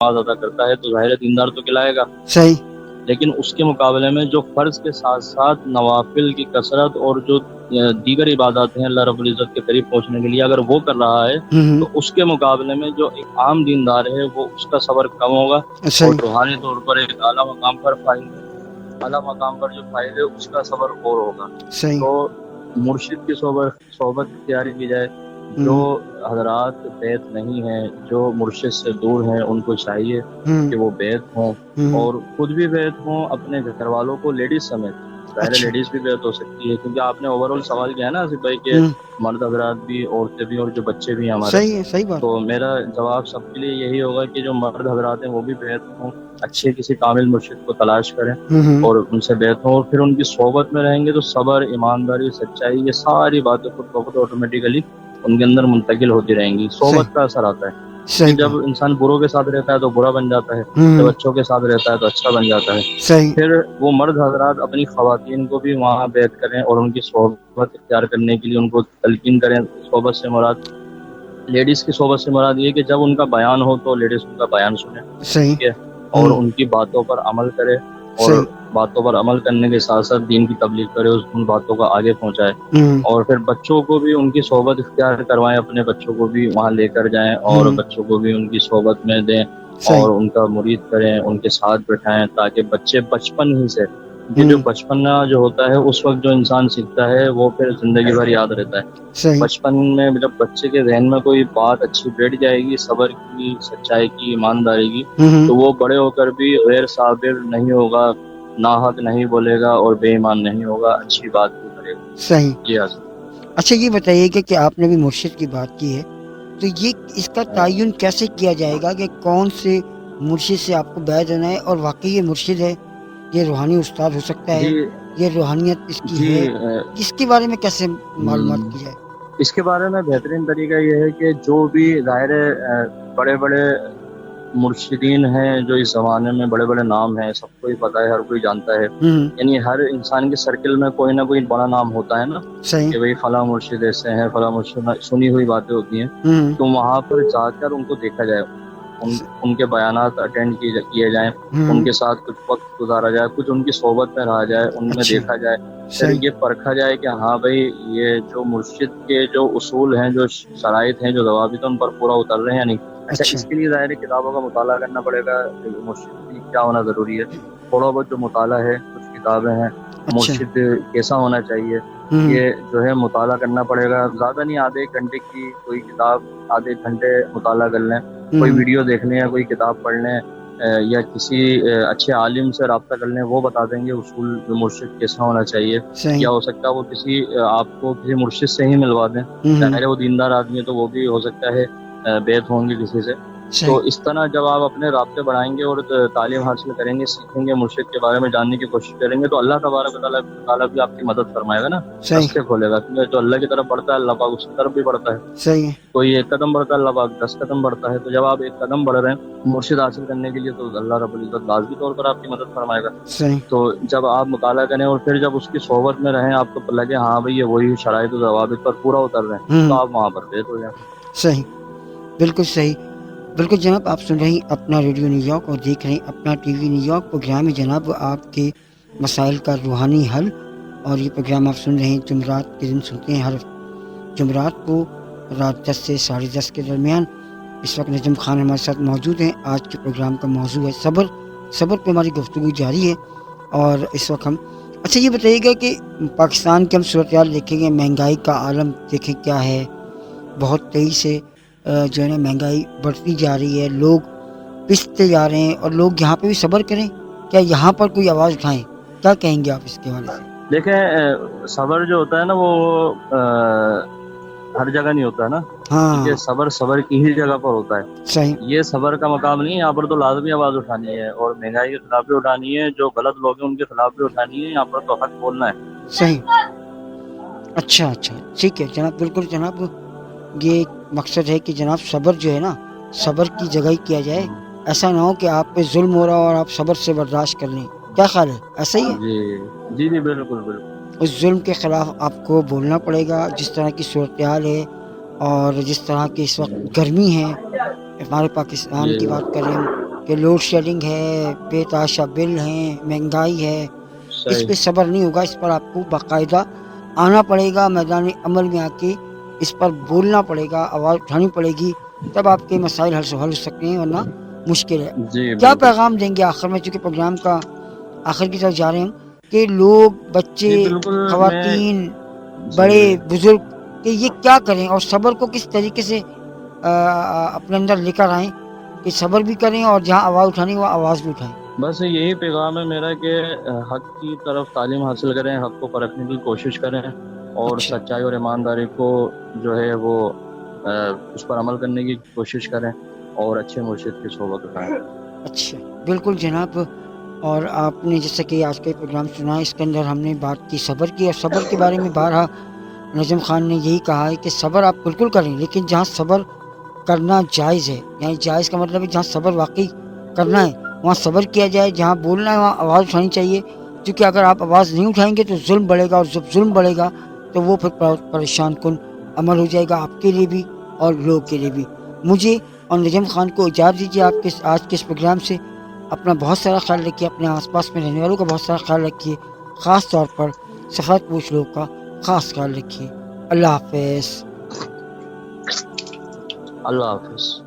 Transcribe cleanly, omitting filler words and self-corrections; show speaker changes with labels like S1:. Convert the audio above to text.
S1: نماز ادا کرتا ہے تو ظاہر دیندار تو کہلائے گا،
S2: صحیح،
S1: لیکن اس کے مقابلے میں جو فرض کے ساتھ ساتھ نوافل کی کثرت اور جو دیگر عبادات ہیں اللہ رب العزت کے قریب پہنچنے کے لیے اگر وہ کر رہا ہے تو اس کے مقابلے میں جو ایک عام دیندار ہے وہ اس کا صبر کم ہوگا اور
S2: صحیح،
S1: روحانی طور پر ایک اعلیٰ مقام پر اعلیٰ مقام پر جو فائدے اس کا صبر اور ہوگا۔
S2: صحیح،
S1: تو مرشد کی صحبت اختیار کی جائے۔ جو حضرات بیت نہیں ہیں، جو مرشد سے دور ہیں، ان کو چاہیے کہ وہ بیت ہوں اور خود بھی بیت ہوں، اپنے گھر والوں کو لیڈیز سمیت۔ ظاہر
S2: اچھا،
S1: لیڈیز بھی بیت ہو سکتی ہے کیونکہ آپ نے اوور آل سوال کیا ہے نا آصف بھائی کہ مرد حضرات بھی، عورتیں بھی اور جو بچے بھی ہیں ہمارے،
S2: صحیح ہے، صحیح بات،
S1: تو میرا جواب سب کے لیے یہی ہوگا کہ جو مرد حضرات ہیں وہ بھی بیت ہوں، اچھے کسی کامل مرشد کو تلاش کریں اور ان سے بیت ہوں، اور پھر ان کی صحبت میں رہیں گے تو صبر، ایمانداری، سچائی، یہ ساری باتیں خود بخود آٹومیٹیکلی ان کے اندر منتقل ہوتی رہیں گی۔
S2: صحیح،
S1: صحبت کا اثر آتا ہے کہ
S2: صحیح
S1: جب
S2: بات،
S1: انسان بروں کے ساتھ رہتا ہے تو برا بن جاتا ہے، جب اچھوں کے ساتھ رہتا ہے تو اچھا بن جاتا ہے۔
S2: صحیح،
S1: پھر وہ مرد حضرات اپنی خواتین کو بھی وہاں بیعت کریں اور ان کی صحبت اختیار کرنے کے لیے ان کو تلقین کریں۔ صحبت سے مراد لیڈیز کی صحبت سے مراد یہ کہ جب ان کا بیان ہو تو لیڈیز ان کا بیان سنیں،
S2: صحیح،
S1: ٹھیک ہے، اور ان کی باتوں پر عمل کرے اور
S2: صحیح،
S1: باتوں پر عمل کرنے کے ساتھ ساتھ دین کی تبلیغ کرے، ان باتوں کو آگے پہنچائے، اور پھر بچوں کو بھی ان کی صحبت اختیار کروائیں، اپنے بچوں کو بھی وہاں لے کر جائیں اور بچوں کو بھی ان کی صحبت میں دیں
S2: صحیح،
S1: اور ان کا مرید کریں، ان کے ساتھ بٹھائیں تاکہ بچے بچپن ہی سے، کہ جو بچپنا جو ہوتا ہے اس وقت جو انسان سیکھتا ہے وہ پھر زندگی بھر یاد رہتا ہے۔
S2: صحیح،
S1: بچپن میں جب بچے کے ذہن میں کوئی بات اچھی بیٹھ جائے گی، صبر کی، سچائی کی، ایمانداری کی، تو وہ بڑے ہو کر بھی غیر صابر نہیں ہوگا، ناحق نہیں بولے گا اور بے ایمان نہیں ہوگا، اچھی بات بھی کرے گا۔
S2: صحیح۔
S1: جی ہاں سر۔
S2: اچھا یہ بتائیے کہ آپ نے بھی مرشد کی بات کی ہے تو یہ اس کا تعین کیسے کیا جائے گا کہ کون سے مرشد سے آپ کو بیعت دینا ہے اور واقعی یہ مرشد ہے، یہ روحانی استاد ہو سکتا ہے،
S1: جی
S2: یہ روحانیت اس کی
S1: جی
S2: ہے، اس کے بارے میں کیسے معلومات کی جائے؟
S1: اس کے بارے میں بہترین طریقہ یہ ہے کہ جو بھی ظاہر بڑے بڑے مرشدین ہیں جو اس زمانے میں بڑے بڑے نام ہیں، سب کو ہی پتہ ہے، ہر کوئی جانتا ہے، یعنی ہر انسان کے سرکل میں کوئی نہ کوئی بڑا نام ہوتا ہے نا،
S2: صحیح،
S1: کہ بھئی فلاں مرشد ایسے ہیں، فلاں مرشد، سنی ہوئی باتیں ہوتی ہیں، تو وہاں پر جا کر ان کو دیکھا جائے، ان کے بیانات اٹینڈ کیے جائیں، ان کے ساتھ کچھ وقت گزارا جائے، کچھ ان کی صحبت میں رہا جائے، ان میں
S2: اچھا،
S1: دیکھا جائے، پھر
S2: صحیح،
S1: یہ پرکھا جائے کہ ہاں بھائی یہ جو مرشد کے جو اصول ہیں، جو شرائط ہیں، جو ضوابط ہیں، ان پر پورا اتر رہے ہیں یا نہیں۔ اچھا اس کے لیے ظاہر کتابوں کا مطالعہ کرنا پڑے گا، مرشد کی کیا ہونا ضروری ہے، تھوڑا بہت جو مطالعہ ہے، کچھ کتابیں ہیں،
S2: اچھا،
S1: مرشد کیسا ہونا چاہیے، یہ جو ہے مطالعہ کرنا پڑے گا، زیادہ نہیں، آدھے ایک گھنٹے کی کوئی کتاب، آدھے ایک گھنٹے مطالعہ کر لیں، کوئی ویڈیو دیکھ لیں یا کوئی کتاب پڑھ لیں یا کسی اچھے عالم سے رابطہ کر لیں، وہ بتا دیں گے اصول جو مرشد کیسا ہونا چاہیے،
S2: صحیح،
S1: یا ہو سکتا ہے وہ کسی آپ کو کسی مرشد سے ہی ملوا دیں، ظاہر وہ دیندار آدمی ہے تو وہ بھی ہو سکتا ہے بیعت ہوں گے کسی سے۔ تو
S2: صحیح،
S1: اس طرح جب آپ اپنے رابطے بڑھائیں گے اور تعلیم حاصل کریں گے، سیکھیں گے، مرشد کے بارے میں جاننے کی کوشش کریں گے تو اللہ تبارک و تعالیٰ بھی آپ کی مدد فرمائے گا نا،
S2: صحیح،
S1: راستے کھولے گا، کیونکہ جو اللہ کی طرف بڑھتا ہے اللہ پاک اس کی طرف بھی بڑھتا ہے۔
S2: صحیح ہے،
S1: کوئی ایک قدم بڑھتا ہے اللہ پاک 10 قدم بڑھتا ہے، تو جب آپ ایک قدم بڑھ رہے ہیں مرشد حاصل کرنے کے لیے تو اللہ رب العزت لازمی طور پر آپ کی مدد فرمائے گا۔
S2: صحیح،
S1: تو جب آپ مطالعہ کریں اور پھر جب اس کی صحبت میں رہیں، آپ کو لگے ہاں بھئی یہ وہی شرائط و ضوابط پر پورا اتر رہے ہیں، تو آپ وہاں پر بیعت ہو جائیں۔
S2: صحیح، بالکل صحیح، بالکل جناب۔ آپ سن رہے ہیں اپنا ریڈیو نیو یارک اور دیکھ رہے ہیں اپنا T V New York, program جناب آپ کے مسائل کا روحانی حل، اور یہ پروگرام آپ سن رہے ہیں جمعرات کے دن سنتے ہیں، ہر جمعرات کو رات 10 سے 10:30 کے درمیان۔ اس وقت نجم خان ہمارے ساتھ موجود ہیں۔ آج کے پروگرام کا موضوع ہے صبر، صبر پہ ہماری گفتگو جاری ہے، اور اس وقت ہم اچھا یہ بتائیے گا کہ پاکستان کے ہم صورتحال دیکھیں گے، مہنگائی کا عالم دیکھیں کیا ہے، بہت تیزی سے جو ہے نا مہنگائی بڑھتی جا رہی ہے، لوگ پستے جا رہے ہیں، اور لوگ یہاں پہ بھی صبر کریں، کیا یہاں پر کوئی آواز اٹھائیں؟ کیا کہیں گے آپ اس کے حوالے سے؟
S1: دیکھیں صبر جو ہوتا ہے نا وہ ہر جگہ نہیں ہوتا ہے نا، کیونکہ
S2: ہاں،
S1: صبر کی ہی جگہ پر ہوتا ہے۔
S2: صحیح،
S1: یہ صبر کا مقام نہیں ہے، یہاں پر تو لازمی آواز اٹھانی ہے اور مہنگائی کے خلاف بھی اٹھانی ہے، جو غلط لوگ ہیں ان کے خلاف بھی اٹھانی ہے، یہاں پر تو حق بولنا ہے۔
S2: صحیح، اچھا اچھا، ٹھیک ہے جناب، بالکل جناب، یہ مقصد ہے کہ جناب صبر جو ہے نا، صبر کی جگہ ہی کیا جائے، ایسا نہ ہو کہ آپ پہ ظلم ہو رہا ہو اور آپ صبر سے برداشت کر لیں، کیا خیال ہے؟ ایسا ہی ہے،
S1: جی جی جی بالکل بالکل۔
S2: اس ظلم کے خلاف آپ کو بولنا پڑے گا، جس طرح کی صورتحال ہے اور جس طرح کی اس وقت گرمی ہے، ہمارے پاکستان
S1: جی
S2: کی بات کریں ہم، کہ لوڈ شیڈنگ ہے، بے تحاشا بل ہیں، مہنگائی ہے، اس پہ صبر نہیں ہوگا. اس پر آپ کو باقاعدہ آنا پڑے گا، میدان عمل میں آ کے اس پر بولنا پڑے گا، آواز اٹھانی پڑے گی، تب آپ کے مسائل حل ہو سکتے ہیں، ورنہ مشکل ہے. کیا پیغام دیں گے آخر میں، چونکہ پروگرام کا آخر کی طرف جا رہے ہیں ہم، کہ لوگ، بچے، خواتین، بڑے بزرگ، کہ یہ کیا کریں اور صبر کو کس طریقے سے اپنے اندر لے کر آئیں کہ صبر بھی کریں اور جہاں آواز اٹھانی وہ آواز بھی اٹھائیں؟
S1: بس یہی پیغام ہے میرا کہ حق کی طرف تعلیم حاصل کریں، حق کو پرکھنے کی کوشش کریں، اور سچائی اور ایمانداری کو جو ہے وہ اس پر عمل کرنے کی کوشش کریں، اور اچھے مرشد کی صحبت اٹھائیں.
S2: اچھا، بالکل جناب. اور آپ نے جیسا کہ آج کا پروگرام سنا، اس کے اندر ہم نے بات کی صبر کی، اور صبر کے بارے میں بارہا نجم خان نے یہی کہا ہے کہ صبر آپ بالکل کریں، لیکن جہاں صبر کرنا جائز ہے، یعنی جائز کا مطلب ہے جہاں صبر واقعی کرنا ہے وہاں صبر کیا جائے، جہاں بولنا ہے وہاں آواز اٹھانی چاہیے، کیونکہ اگر آپ آواز نہیں اٹھائیں گے تو ظلم بڑھے گا، اور جب ظلم بڑھے گا تو وہ پھر پریشان کن عمل ہو جائے گا آپ کے لیے بھی اور لوگ کے لیے بھی. مجھے اور نجم خان کو اجازت دیجیے. آپ کے آج کے اس پروگرام سے اپنا بہت سارا خیال رکھیے، اپنے آس پاس میں رہنے والوں کا بہت سارا خیال رکھیے، خاص طور پر سفید پوش لوگوں کا خاص خیال رکھیے. اللہ حافظ.
S1: اللہ حافظ.